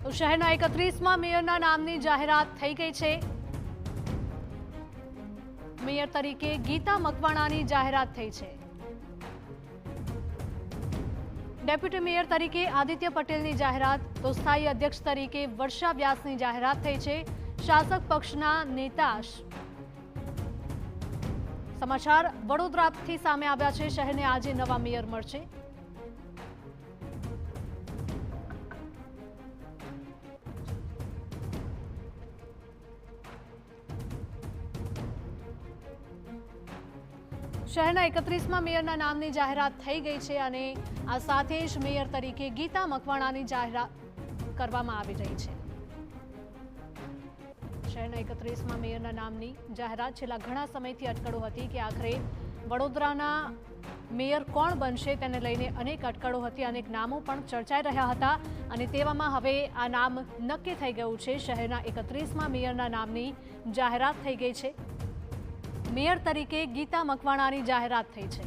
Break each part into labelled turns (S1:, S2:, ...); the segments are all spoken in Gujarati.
S1: તો શહેરના 31માં મેયરના નામની જાહેરાત થઈ ગઈ છે। મેયર તરીકે ગીતા મકવાણાની જાહેરાત થઈ છે। ડેપ્યુટી મેયર તરીકે આદિત્ય પટેલની જાહેરાત, તો સ્થાયી અધ્યક્ષ તરીકે વર્ષા વ્યાસની જાહેરાત થઈ છે। શાસક પક્ષના નેતા સમાચાર વડોદરાથી સામે આવ્યા છે। શહેરને આજે નવા મેયર મળશે। શહેરના 31માં મેયરના નામની જાહેરાત થઈ ગઈ છે અને આ સાથે જ મેયર તરીકે ગીતા મકવાણાની જાહેરાત કરવામાં આવી રહી છે। શહેરના 31માં મેયરના નામની જાહેરાત છેલ્લા ઘણા સમયથી અટકળો હતી કે આખરે વડોદરાના મેયર કોણ બનશે તેને લઈને અનેક અટકળો હતી, અનેક નામો પણ ચર્ચાઈ રહ્યા હતા અને તેવામાં હવે આ નામ નક્કી થઈ ગયું છે। શહેરના 31માં મેયરના નામની જાહેરાત થઈ ગઈ છે। મેયર તરીકે ગીતા મકવાણાની જાહેરાત થઈ છે,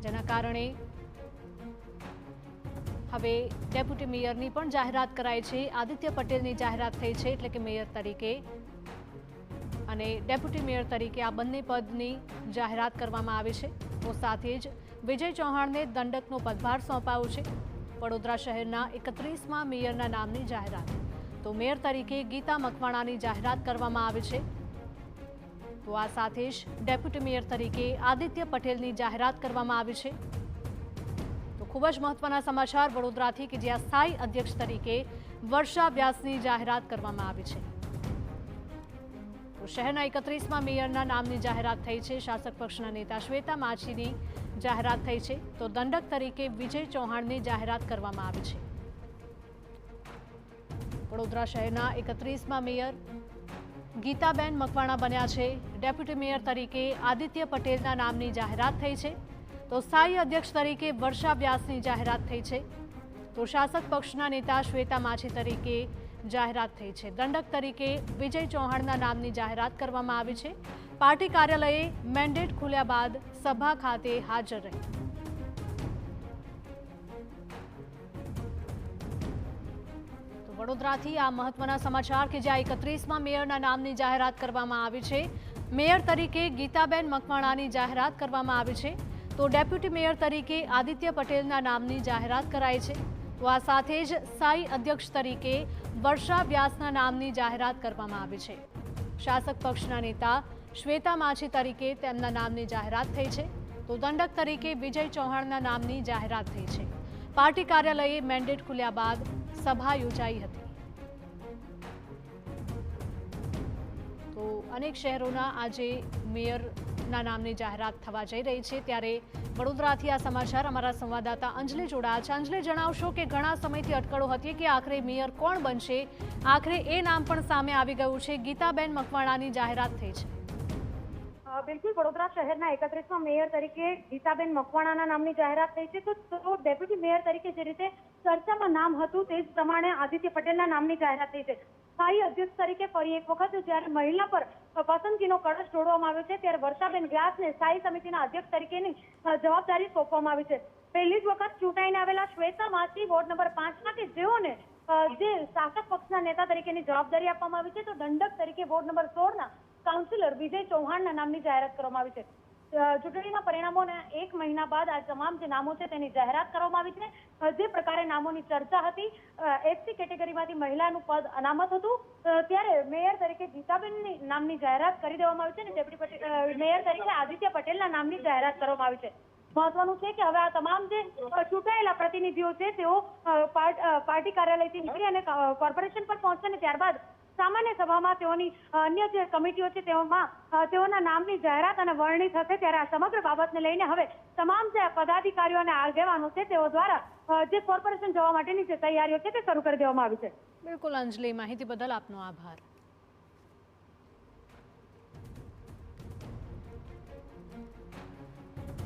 S1: જેના કારણે હવે ડેપ્યુટી મેયરની પણ જાહેરાત કરાઈ છે। આદિત્ય પટેલની જાહેરાત થઈ છે, એટલે કે મેયર તરીકે અને ડેપ્યુટી મેયર તરીકે આ બંને પદની જાહેરાત કરવામાં આવી છે। તો સાથે જ વિજય ચૌહાણને દંડકનો પદભાર સોંપાયો છે। વડોદરા શહેરના 31માં મેયરના નામની જાહેરાત, તો મેયર તરીકે ગીતા મકવાણાની જાહેરાત કરવામાં આવી છે। તો આ સાથે જ ડેપ્યુટી મેયર તરીકે આદિત્ય પટેલની જાહેરાત કરવામાં આવી છે। તો ખૂબ જ મહત્વના સમાચાર વડોદરાથી કે જ્યાં સ્થાયી અધ્યક્ષ તરીકે વર્ષા વ્યાસની જાહેરાત કરવામાં આવી છે। તો શહેરના 31માં મેયરના નામની જાહેરાત થઈ છે। શાસક પક્ષના નેતા શ્વેતા માછીની જાહેરાત થઈ છે, તો દંડક તરીકે વિજય ચૌહાણની જાહેરાત કરવામાં આવી છે। વડોદરા શહેરના 31માં મેયર ગીતાબેન મકવાણા બન્યા છે। ડેપ્યુટી મેયર તરીકે આદિત્ય પટેલના નામની જાહેરાત થઈ છે, તો સ્થાયી અધ્યક્ષ તરીકે વર્ષા વ્યાસની જાહેરાત થઈ છે। તો શાસક પક્ષના નેતા શ્વેતા માછી તરીકે જાહેરાત થઈ છે। દંડક તરીકે વિજય ચૌહાણના નામની જાહેરાત કરવામાં આવી છે। પાર્ટી કાર્યાલયે મેન્ડેટ ખુલ્યા બાદ સભા ખાતે હાજર રહી। વડોદરાથી આ મહત્વના સમાચાર કે જ્યાં 31માં મેયરના નામની જાહેરાત કરવામાં આવી છે। મેયર તરીકે ગીતાબેન મકવાણાની જાહેરાત કરવામાં આવી છે, તો ડેપ્યુટી મેયર તરીકે આદિત્ય પટેલના નામની જાહેરાત કરાઈ છે। તો આ સાથે જ સ્થાયી અધ્યક્ષ તરીકે વર્ષા વ્યાસના નામની જાહેરાત કરવામાં આવી છે। શાસક પક્ષના નેતા શ્વેતા માછી તરીકે તેમના નામની જાહેરાત થઈ છે, તો દંડક તરીકે વિજય ચૌહાણના નામની જાહેરાત થઈ છે। પાર્ટી કાર્યાલયે મેન્ડેટ ખુલ્યા બાદ સભા યોજાઈ હતી। તો અનેક શહેરોના આજે મેયરના નામની જાહેરાત થવા જઈ રહી છે, ત્યારે વડોદરાથી આ સમાચાર અમારા સંવાદદાતા અંજલિ જોડાયા છે। અંજલિ, જણાવશો કે ઘણા સમયથી અટકળો હતી કે આખરે મેયર કોણ બનશે, આખરે એ નામ પણ સામે આવી ગયું છે। ગીતાબેન મકવાણાની જાહેરાત થઈ છે।
S2: બિલકુલ, વડોદરા શહેરના 31માં મેયર તરીકે ગીતાબેન મકવાણાના નામની જાહેરાત થઈ છે। તો ડેપ્યુટી મેયર તરીકે જે રીતે ચર્ચામાં નામ હતું તે જ પ્રમાણે આદિત્ય પટેલના નામની જાહેરાત થઈ છે। સ્થાયી અધ્યક્ષ તરીકે ફરી એક વખત જ્યારે મહિલા પર પસંદગીનો કળશ જોડવામાં આવ્યો છે, ત્યારે વર્ષાબેન વ્યાસને સ્થાયી સમિતિના અધ્યક્ષ તરીકેની જવાબદારી સોંપવામાં આવી છે। પહેલી જ વખત ચૂંટાઈને આવેલા શ્વેતા માછી વોર્ડ નંબર 5ના કે જેઓને જે શાસક પક્ષના નેતા તરીકેની જવાબદારી આપવામાં આવી છે, તો દંડક તરીકે વોર્ડ નંબર 16ના કાઉન્સિલર વિજય ચૌહાણના નામની જાહેરાત કરવામાં આવી છે। ચૂંટણીના પરિણામોના 1 મહિના બાદ આ તમામ જે નામો છે તેની જાહેરાત કરવામાં આવી છે। જે પ્રકારે નામોની ચર્ચા હતી, એસસી કેટેગરીમાંથી મહિલાનું પદ અનામત હતું, ત્યારે મેયર તરીકે ગીતાબેનની નામની જાહેરાત કરી દેવામાં આવી છે અને ડેપ્યુટી મેયર તરીકે આદિત્ય પટેલના નામની જાહેરાત કરવામાં આવી છે। મહત્વનું છે કે હવે આ તમામ જે ચૂંટાયેલા પ્રતિનિધિઓ છે તેઓ પાર્ટી કાર્યાલયથી નીકળી અને કોર્પોરેશન પર પહોંચશે અને ત્યારબાદ સામાન્ય સભામાં તેઓની અન્ય જે કમિટીઓ છે તેઓમાં તેઓના નામની જાહેરાત અને વરણી થશે। ત્યારે આ સમગ્ર બાબતને લઈને હવે તમામ જે પદાધિકારીઓ અને આગેવાનો છે તેઓ દ્વારા જે કોર્પોરેશન જવા માટેની જે તૈયારીઓ છે તે શરૂ કરી દેવામાં આવી છે।
S1: બિલકુલ અંજલિ, માહિતી બદલ આપનો આભાર।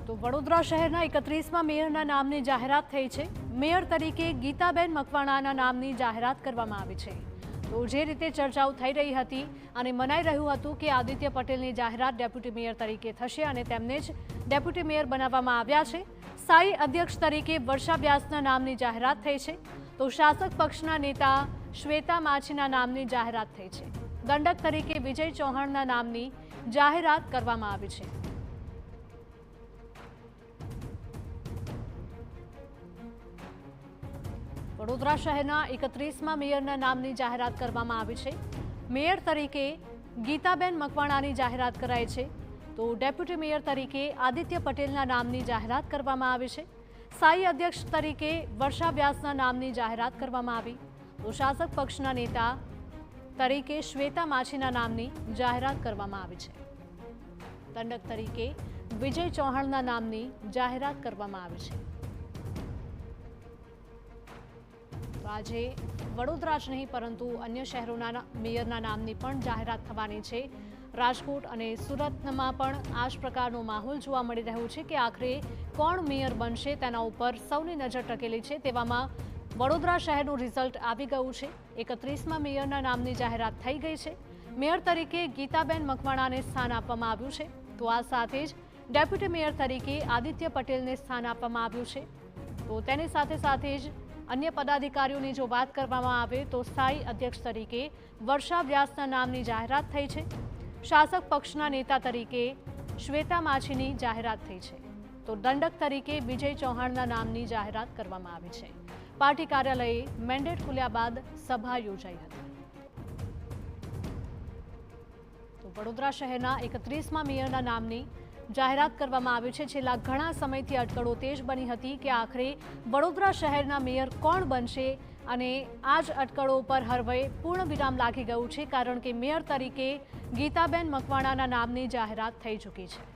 S1: તો વડોદરા શહેરના 31માં મેયરના નામની જાહેરાત થઈ છે। મેયર તરીકે ગીતાબેન મકવાણાના નામની જાહેરાત કરવામાં આવી છે। તો જે રીતે ચર્ચાઓ થઈ રહી હતી અને મનાઈ રહ્યું હતું કે આદિત્ય પટેલની જાહેરાત ડેપ્યુટી મેયર તરીકે થશે અને તેમને જ ડેપ્યુટી મેયર બનાવવામાં આવ્યા છે। સ્થાયી અધ્યક્ષ તરીકે વર્ષા વ્યાસના નામની જાહેરાત થઈ છે। તો શાસક પક્ષના નેતા શ્વેતા માછીના નામની જાહેરાત થઈ છે. દંડક તરીકે વિજય ચૌહાણના નામની જાહેરાત કરવામાં આવી છે. વડોદરા શહેરના 31મા મેયરના નામની જાહેરાત કરવામાં આવી છે. મેયર તરીકે ગીતાબેન મકવાણાની જાહેરાત કરાઈ છે. તો ડેપ્યુટી મેયર તરીકે આદિત્ય પટેલના નામની જાહેરાત કરવામાં આવી છે. સ્થાયી અધ્યક્ષ તરીકે વર્ષા વ્યાસના નામની જાહેરાત કરવામાં આવી. તો શાસક પક્ષના નેતા તરીકે શ્વેતા માછીના નામની જાહેરાત કરવામાં આવી છે. દંડક તરીકે વિજય ચૌહાણના નામની જાહેરાત કરવામાં આવી છે. તો આજે વડોદરા જ નહીં પરંતુ અન્ય શહેરોના મેયરના નામની પણ જાહેરાત થવાની છે. રાજકોટ અને સુરતમાં પણ આ જ પ્રકારનો માહોલ જોવા મળી રહ્યો છે કે આખરે કોણ મેયર બનશે તેના ઉપર સૌની નજર ટકેલી છે. તેવામાં વડોદરા શહેરનું રિઝલ્ટ આવી ગયું છે. 31મા મેયરના નામની જાહેરાત થઈ ગઈ છે. મેયર તરીકે ગીતાબેન મકવાણાને સ્થાન આપવામાં આવ્યું છે. તો આ સાથે જ ડેપ્યુટી મેયર તરીકે આદિત્ય પટેલને સ્થાન આપવામાં આવ્યું છે. તો તેની સાથે સાથે જ અન્ય પદાધિકારીઓની જો વાત કરવામાં આવે તો સ્થાયી અધ્યક્ષ તરીકે વર્ષા વ્યાસના નામની જાહેરાત થઈ છે. શાસક પક્ષના નેતા તરીકે શ્વેતા માછીની જાહેરાત થઈ છે. તો દંડક તરીકે વિજય ચૌહાણના નામની જાહેરાત કરવામાં આવી છે. પાર્ટી કાર્યાલયે મેન્ડેટ ખુલ્યા બાદ સભા યોજાઈ હતી. તો વડોદરા શહેરના 31મા મેયરના નામની જાહેરાત કરવામાં આવી છે. છેલ્લા ઘણા સમયથી અટકળો તેજ બની હતી કે આખરે વડોદરા શહેરના મેયર કોણ બનશે અને આ જ અટકળો પર હવે પૂર્ણ વિરામ લાગી ગયું છે. કારણ કે મેયર તરીકે ગીતાબેન મકવાણાના નામની જાહેરાત થઈ ચૂકી છે.